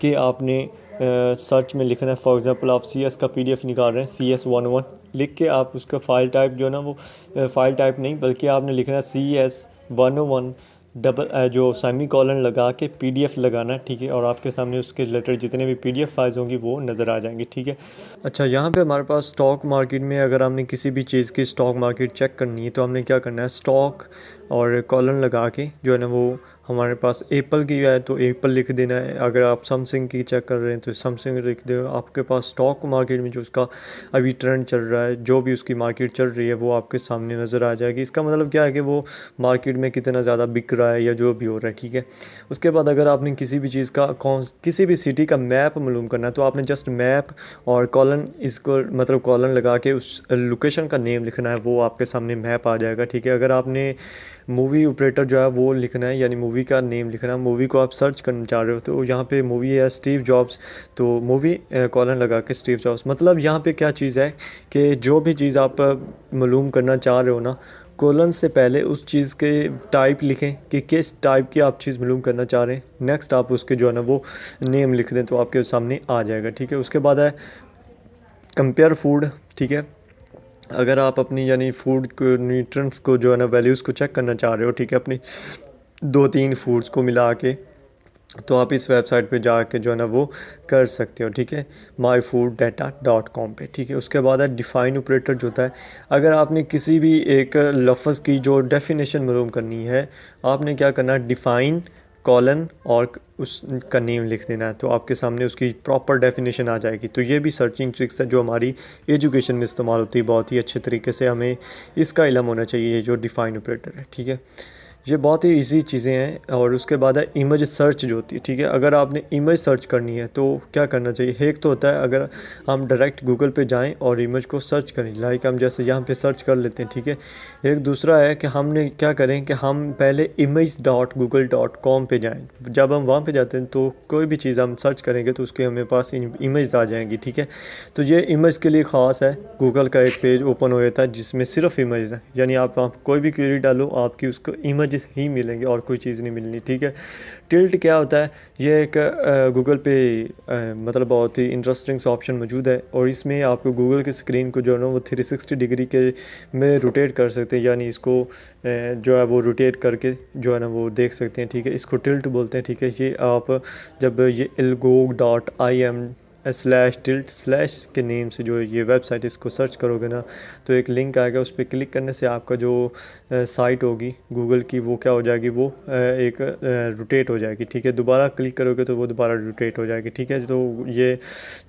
कि आपने सर्च में लिखना है। फॉर एग्जांपल आप CS का PDF निकाल रहे हैं, CS11 लिख के आप उसका फ़ाइल टाइप जो है ना वो फ़ाइल टाइप नहीं बल्कि आपने लिखना है CS101 जो सेमी कॉलन लगा के PDF लगाना है, ठीक है। और आपके सामने उसके रिलेटेड जितने भी PDF फाइल्स होंगी वो नज़र आ जाएंगी, ठीक है। अच्छा, यहाँ पे हमारे पास स्टॉक मार्केट में अगर हमने किसी भी चीज़ की स्टॉक मार्केट चेक करनी है तो हमने क्या करना है, स्टॉक और कॉलन लगा के जो है ना वो हमारे पास एप्पल की है तो एप्पल लिख देना है। अगर आप सैमसंग की चेक कर रहे हैं तो सैमसंग लिख दो। आपके पास स्टॉक मार्केट में जो उसका अभी ट्रेंड चल रहा है, जो भी उसकी मार्केट चल रही है वो आपके सामने नज़र आ जाएगी। इसका मतलब क्या है कि वो मार्केट में कितना ज़्यादा बिक रहा है या जो भी हो रहा है, ठीक है। उसके बाद अगर आपने किसी भी चीज़ का किसी भी सिटी का मैप मालूम करना है तो आपने जस्ट मैप और कॉलन इसको मतलब कॉलन लगा के उस लोकेशन का नेम लिखना है, वो आपके सामने मैप आ जाएगा, ठीक है। अगर आपने मूवी ऑपरेटर जो है वो लिखना है, यानी मूवी का नेम लिखना है, मूवी को आप सर्च करना चाह रहे हो तो यहाँ पे मूवी है स्टीव जॉब्स, तो मूवी कॉलन लगा के स्टीव जॉब्स। मतलब यहाँ पे क्या चीज़ है कि जो भी चीज़ आप मालूम करना चाह रहे हो ना, कोलन से पहले उस चीज़ के टाइप लिखें कि किस टाइप की आप चीज़ मालूम करना चाह रहे हैं। नेक्स्ट आप उसके जो है ना वो नेम लिख दें तो आपके सामने आ जाएगा, ठीक है। उसके बाद है कंपेयर फूड, ठीक है। अगर आप अपनी यानी फूड को न्यूट्रिएंट्स को जो है ना वैल्यूज़ को चेक करना चाह रहे हो, ठीक है, अपनी 2-3 फूड्स को मिला के, तो आप इस वेबसाइट पे जाके जो है ना वो कर सकते हो, ठीक है, myfooddata.com पे, ठीक है। उसके बाद है डिफ़ाइन ऑपरेटर जो होता है, अगर आपने किसी भी एक लफ्ज़ की जो डेफिनेशन मालूम करनी है, आपने क्या करना है, डिफ़ाइन कॉलन और उसका नेम लिख देना है तो आपके सामने उसकी प्रॉपर डेफिनेशन आ जाएगी। तो ये भी सर्चिंग ट्रिक्स है जो हमारी एजुकेशन में इस्तेमाल होती है, बहुत ही अच्छे तरीके से हमें इसका इल्म होना चाहिए, ये जो डिफ़ाइन ऑपरेटर है, ठीक है। ये बहुत ही इजी चीज़ें हैं। और उसके बाद है इमेज सर्च जो होती है, ठीक है। अगर आपने इमेज सर्च करनी है तो क्या करना चाहिए, एक तो होता है अगर हम डायरेक्ट गूगल पे जाएं और इमेज को सर्च करें, लाइक हम जैसे यहाँ पे सर्च कर लेते हैं, ठीक है। एक दूसरा है कि हमने क्या करें कि हम पहले image.google.com पे जाएं। जब हम वहाँ पे जाते हैं तो कोई भी चीज़ हम सर्च करेंगे तो उसके हमें पास इमेज आ जाएंगी, ठीक है। तो ये इमेज के लिए ख़ास है, गूगल का एक पेज ओपन हो जाता है जिसमें सिर्फ इमेज है, यानी आप कोई भी क्वेरी डालो आपकी उसको इमेज ही मिलेंगे और कोई चीज़ नहीं मिलनी, ठीक है। टिल्ट क्या होता है, ये एक गूगल पे मतलब बहुत ही इंटरेस्टिंग सा ऑप्शन मौजूद है और इसमें आपको गूगल की स्क्रीन को जो है ना वो 360 डिग्री के में रोटेट कर सकते हैं, यानी इसको जो है वो रोटेट करके जो है ना वो देख सकते हैं, ठीक है। इसको टिल्ट बोलते हैं, ठीक है। ये आप जब ये elgog.im/tilt/ के नेम से जो ये वेबसाइट इसको सर्च करोगे ना तो एक लिंक आएगा, उस पर क्लिक करने से आपका जो साइट होगी गूगल की वो क्या हो जाएगी, वो एक रोटेट हो जाएगी, ठीक है। दोबारा क्लिक करोगे तो वो दोबारा रोटेट हो जाएगी, ठीक है। तो ये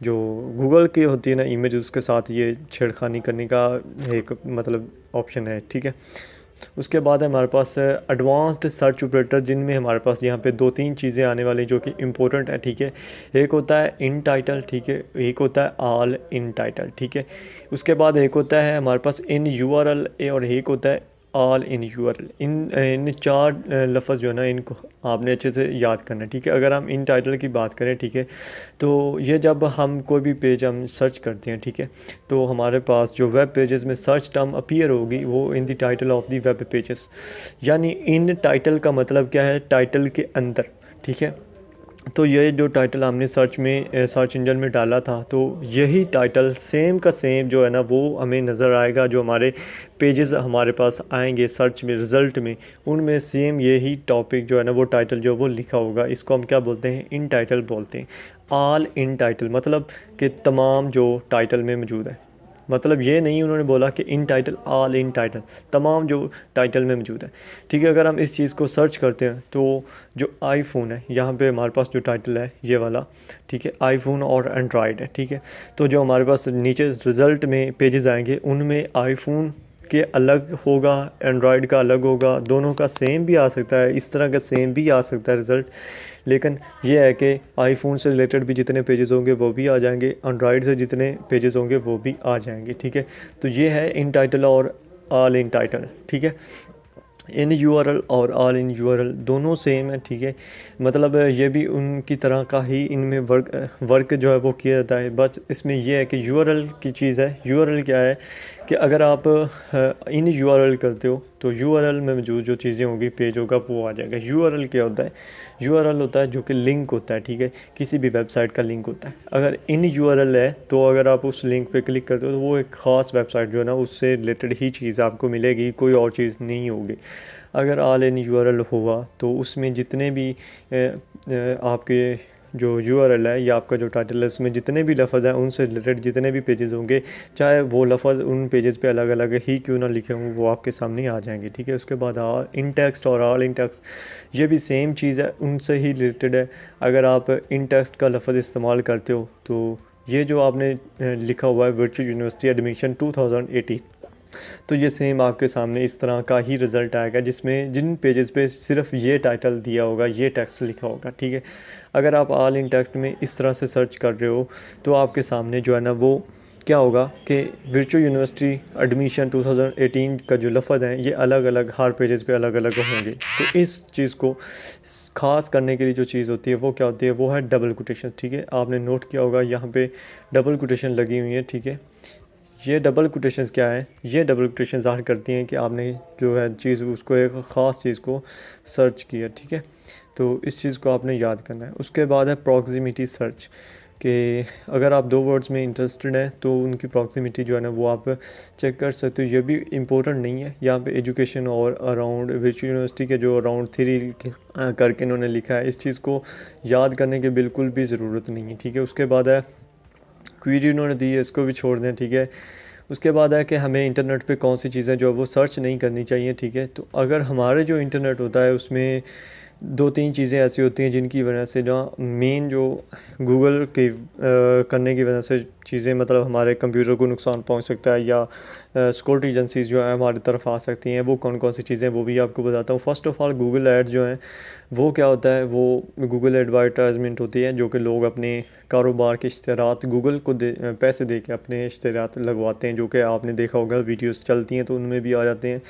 जो गूगल की होती है ना इमेज, उसके साथ ये छेड़खानी करने का एक मतलब ऑप्शन है, ठीक है। उसके बाद हमारे पास एडवांस्ड सर्च ऑपरेटर, जिनमें हमारे पास यहाँ पे 2-3 चीज़ें आने वाली जो कि इम्पोर्टेंट है, ठीक है। एक होता है इन टाइटल, ठीक है। एक होता है ऑल इन टाइटल, ठीक है। उसके बाद एक होता है हमारे पास इन URL और एक होता है ऑल इन URL। इन 4 लफ्ज़ जो है ना इनको आपने अच्छे से याद करना है, ठीक है। अगर हम इन टाइटल की बात करें, ठीक है, तो ये जब हम कोई भी पेज हम सर्च करते हैं, ठीक है, तो हमारे पास जो वेब पेजेस में सर्च टर्म अपीयर होगी वो in the title of the web pages, यानी इन टाइटल का मतलब क्या है, टाइटल के अंदर, ठीक है। तो ये जो टाइटल हमने सर्च इंजन में डाला था तो यही टाइटल सेम का सेम जो है ना वो हमें नज़र आएगा, जो हमारे पेजेस हमारे पास आएंगे सर्च में रिज़ल्ट में, उनमें सेम यही टॉपिक जो है ना वो टाइटल जो वो लिखा होगा। इसको हम क्या बोलते हैं, इन टाइटल बोलते हैं। ऑल इन टाइटल मतलब कि तमाम जो टाइटल में मौजूद है, मतलब ये नहीं उन्होंने बोला कि इन टाइटल, ऑल इन टाइटल, तमाम जो टाइटल में मौजूद है, ठीक है। अगर हम इस चीज़ को सर्च करते हैं तो जो आईफोन है यहाँ पे हमारे पास जो टाइटल है ये वाला, ठीक है, आईफोन और एंड्रॉयड है, ठीक है। तो जो हमारे पास नीचे रिज़ल्ट में पेजेस आएंगे उनमें आईफोन के अलग होगा, एंड्रॉयड का अलग होगा, दोनों का सेम भी आ सकता है, इस तरह का सेम भी आ सकता है रिज़ल्ट। लेकिन ये है कि आईफोन से रिलेटेड भी जितने पेजेस होंगे वो भी आ जाएंगे, एंड्रॉयड से जितने पेजेस होंगे वो भी आ जाएंगे, ठीक है। तो ये है इन टाइटल और ऑल इन टाइटल, ठीक है। इन URL और ऑल इन URL दोनों सेम है, ठीक है। मतलब ये भी उनकी तरह का ही इनमें वर्क जो है वो किया जाता है, बस इसमें यह है कि URL की चीज़ है। URL क्या है कि अगर आप इन URL करते हो तो URL में मौजूद जो चीज़ें होगी, पेज होगा, वो आ जाएगा। URL क्या होता है, URL होता है जो कि लिंक होता है, ठीक है, किसी भी वेबसाइट का लिंक होता है। अगर इन URL है तो अगर आप उस लिंक पे क्लिक करते हो तो वो एक ख़ास वेबसाइट जो है ना उससे रिलेटेड ही चीज़ आपको मिलेगी, कोई और चीज़ नहीं होगी। अगर ऑल इन यूआरएल हुआ तो उसमें जितने भी आपके जो यूआरएल है या आपका जो टाइटल है उसमें जितने भी लफ्ज़ हैं उनसे रिलेटेड जितने भी पेजेस होंगे, चाहे वो लफ्ज़ उन पेजेस पे अलग अलग ही क्यों ना लिखे हों, वो आपके सामने आ जाएंगे। ठीक है, उसके बाद ऑल इन टेक्स्ट और ऑल इन टेक्स्ट ये भी सेम चीज़ है, उनसे ही रिलेटेड है। अगर आप इन टेक्स्ट का लफ्ज़ इस्तेमाल करते हो तो ये जो आपने लिखा हुआ है वर्चुअल यूनिवर्सिटी एडमिशन 2018, तो ये सेम आपके सामने इस तरह का ही रिज़ल्ट आएगा, जिसमें जिन पेजेस पे सिर्फ ये टाइटल दिया होगा, ये टेक्स्ट लिखा होगा। ठीक है, अगर आप ऑल इन टेक्स्ट में इस तरह से सर्च कर रहे हो तो आपके सामने जो है ना वो क्या होगा कि वर्चुअल यूनिवर्सिटी एडमिशन 2018 का जो लफ्ज़ हैं ये अलग अलग हर पेजेस पे अलग अलग होंगे। तो इस चीज़ को ख़ास करने के लिए जो चीज़ होती है वो क्या होती है, वो है डबल कोटेशन। ठीक है, आपने नोट किया होगा यहाँ पे डबल कोटेशन लगी हुई है। ठीक है, ये डबल कोटेशंस क्या है, ये डबल कोटेशन ज़ाहिर करती हैं कि आपने जो है चीज़ उसको एक ख़ास चीज़ को सर्च किया। ठीक है, तो इस चीज़ को आपने याद करना है। उसके बाद है प्रॉक्सिमिटी सर्च, कि अगर आप दो वर्ड्स में इंटरेस्टेड हैं तो उनकी प्रॉक्सिमिटी जो है ना वो आप चेक कर सकते हो। ये भी इम्पोर्टेंट नहीं है, यहाँ पे एजुकेशन और अराउंड वर्चुअल यूनिवर्सिटी के जो अराउंड 3 करके इन्होंने लिखा है, इस चीज़ को याद करने की बिल्कुल भी ज़रूरत नहीं है। ठीक है, उसके बाद है क्वेरी उन्होंने दी है, इसको भी छोड़ दें। ठीक है, उसके बाद है कि हमें इंटरनेट पे कौन सी चीज़ें जो है वो सर्च नहीं करनी चाहिए। ठीक है, तो अगर हमारे जो इंटरनेट होता है उसमें 2-3 चीज़ें ऐसी होती हैं जिनकी वजह से ना मेन जो गूगल के करने की वजह से चीज़ें मतलब हमारे कंप्यूटर को नुकसान पहुंच सकता है, या सिक्योरिटी एजेंसीज जो है हमारी तरफ आ सकती हैं। वो कौन कौन सी चीज़ें वो भी आपको बताता हूँ। First of all Google ad जो है वो क्या होता है, वो गूगल एडवर्टाइजमेंट होती है जो कि लोग अपने कारोबार के इश्तहारात गूगल को पैसे दे के अपने इश्तहारात लगवाते हैं, जो कि आपने देखा होगा वीडियोस चलती हैं तो उनमें भी आ जाते हैं।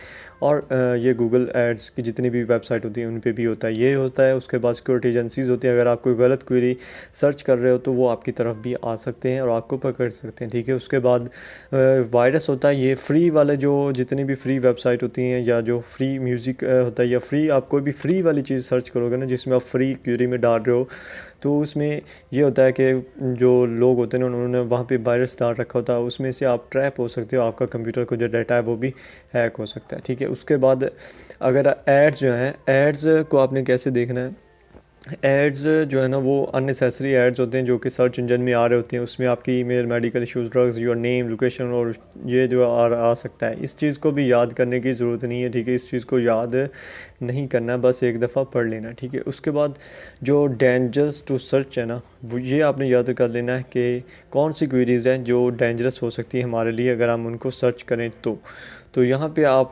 और ये गूगल एड्स की जितनी भी वेबसाइट होती है उन पे भी होता है, ये होता है। उसके बाद सिक्योरिटी एजेंसीज़ होती हैं, अगर आप कोई गलत क्वेरी सर्च कर रहे हो तो वो आपकी तरफ भी आ सकते हैं और आपको पकड़ सकते हैं। ठीक है, उसके बाद वायरस होता है। ये फ्री वाले जो जितनी भी फ्री वेबसाइट होती हैं या जो फ्री म्यूज़िक होता है या फ्री आप कोई भी फ्री वाली चीज़ सर्च करोगे ना जिसमें आप फ्री क्वेरी में डाल रहे हो, तो उसमें ये होता है कि जो लोग होते हैं ना उन्होंने वहाँ पे वायरस डाल रखा होता है, उसमें से आप ट्रैप हो सकते हो, आपका कंप्यूटर को जो डाटा है वो भी हैक हो सकता है। ठीक है, उसके बाद अगर एड्स जो हैं, एड्स को आपने कैसे देखना है, एड्स जो है ना वो अननेसेसरी एड्स होते हैं जो कि सर्च इंजन में आ रहे होते हैं। उसमें आपकी email, medical issues, drugs, your name, location और ये जो आ सकता है, इस चीज़ को भी याद करने की ज़रूरत नहीं है। ठीक है, इस चीज़ को याद नहीं करना, बस एक दफ़ा पढ़ लेना। ठीक है, उसके बाद जो डेंजरस टू सर्च है ना वो ये आपने याद कर लेना है कि कौन सी क्वेरीज़ हैं जो डेंजरस हो सकती है हमारे लिए अगर हम उनको सर्च करें तो यहाँ पे आप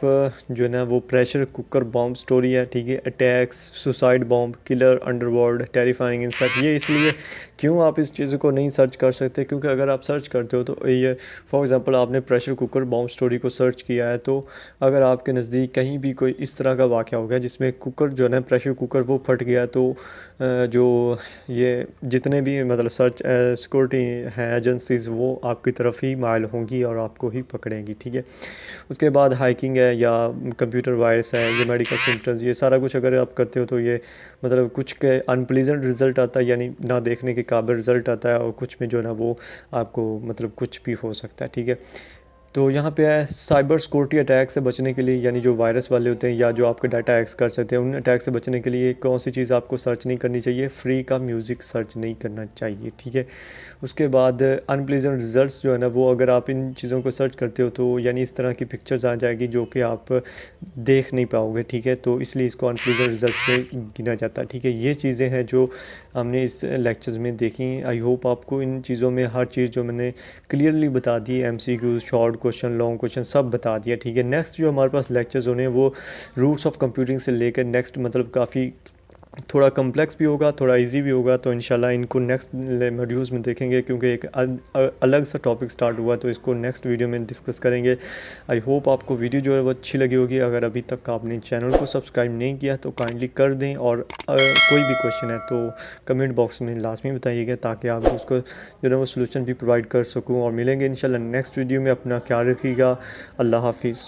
जो है ना वो प्रेशर कुकर बॉम्ब स्टोरी है। ठीक है, attacks, suicide bomb, killer, underworld, terrifying insect, ये इसलिए क्यों आप इस चीज़ को नहीं सर्च कर सकते, क्योंकि अगर आप सर्च करते हो तो ये फॉर एग्ज़ाम्पल आपने प्रेशर कुकर बॉम्ब स्टोरी को सर्च किया है, तो अगर आपके नज़दीक कहीं भी कोई इस तरह का वाक़या हो गया जिसमें कुकर जो है ना प्रेशर कुकर वो फट गया, तो जो ये जितने भी मतलब सर्च सिक्योरिटी हैं एजेंसीज़ वो आपकी तरफ ही माइल होंगी और आपको ही पकड़ेंगी। ठीक है, उसके बाद हाइकिंग है या कंप्यूटर वायरस है, ये मेडिकल सिम्टम्स, ये सारा कुछ अगर आप करते हो तो ये मतलब कुछ के अनप्लीजेंट रिज़ल्ट आता है, यानी ना देखने के काबिल रिज़ल्ट आता है, और कुछ में जो है ना वो आपको मतलब कुछ भी हो सकता है। ठीक है, तो यहाँ पे है साइबर सिक्योरिटी अटैक से बचने के लिए, यानी जो वायरस वाले होते हैं या जो आपके डाटा एक्स कर सकते हैं, उन अटैक से बचने के लिए कौन सी चीज़ आपको सर्च नहीं करनी चाहिए, फ्री का म्यूज़िक सर्च नहीं करना चाहिए। ठीक है, उसके बाद अनप्लीजेंट रिजल्ट्स जो है ना वो अगर आप इन चीज़ों को सर्च करते हो तो यानी इस तरह की पिक्चर्स आ जाएगी जो कि आप देख नहीं पाओगे। ठीक है, तो इसलिए इसको अनप्लीजेंट रिजल्ट में गिना जाता है। ठीक है, ये चीज़ें हैं जो हमने इस लेक्चर्स में देखी। आई होप आपको इन चीज़ों में हर चीज़ जो मैंने क्लियरली बता दी, MCQ, short question, long question सब बता दिया। ठीक है, नेक्स्ट जो हमारे पास लेक्चर्स होने हैं वो रूट्स ऑफ कंप्यूटिंग से लेकर नेक्स्ट मतलब काफ़ी थोड़ा कम्प्लेक्स भी होगा, थोड़ा इजी भी होगा, तो इंशाल्लाह इनको नेक्स्ट मॉड्यूल्स में देखेंगे, क्योंकि एक अलग सा टॉपिक स्टार्ट हुआ तो इसको नेक्स्ट वीडियो में डिस्कस करेंगे। आई होप आपको वीडियो जो है वो अच्छी लगी होगी। अगर अभी तक आपने चैनल को सब्सक्राइब नहीं किया तो काइंडली कर दें, और कोई भी क्वेश्चन है तो कमेंट बॉक्स में लाजमी बताइएगा ताकि आप उसको जो है वो सोल्यूशन भी प्रोवाइड कर सकूँ। और मिलेंगे इंशाल्लाह नेक्स्ट वीडियो में। अपना ख्याल रखिएगा। अल्लाह हाफिज़।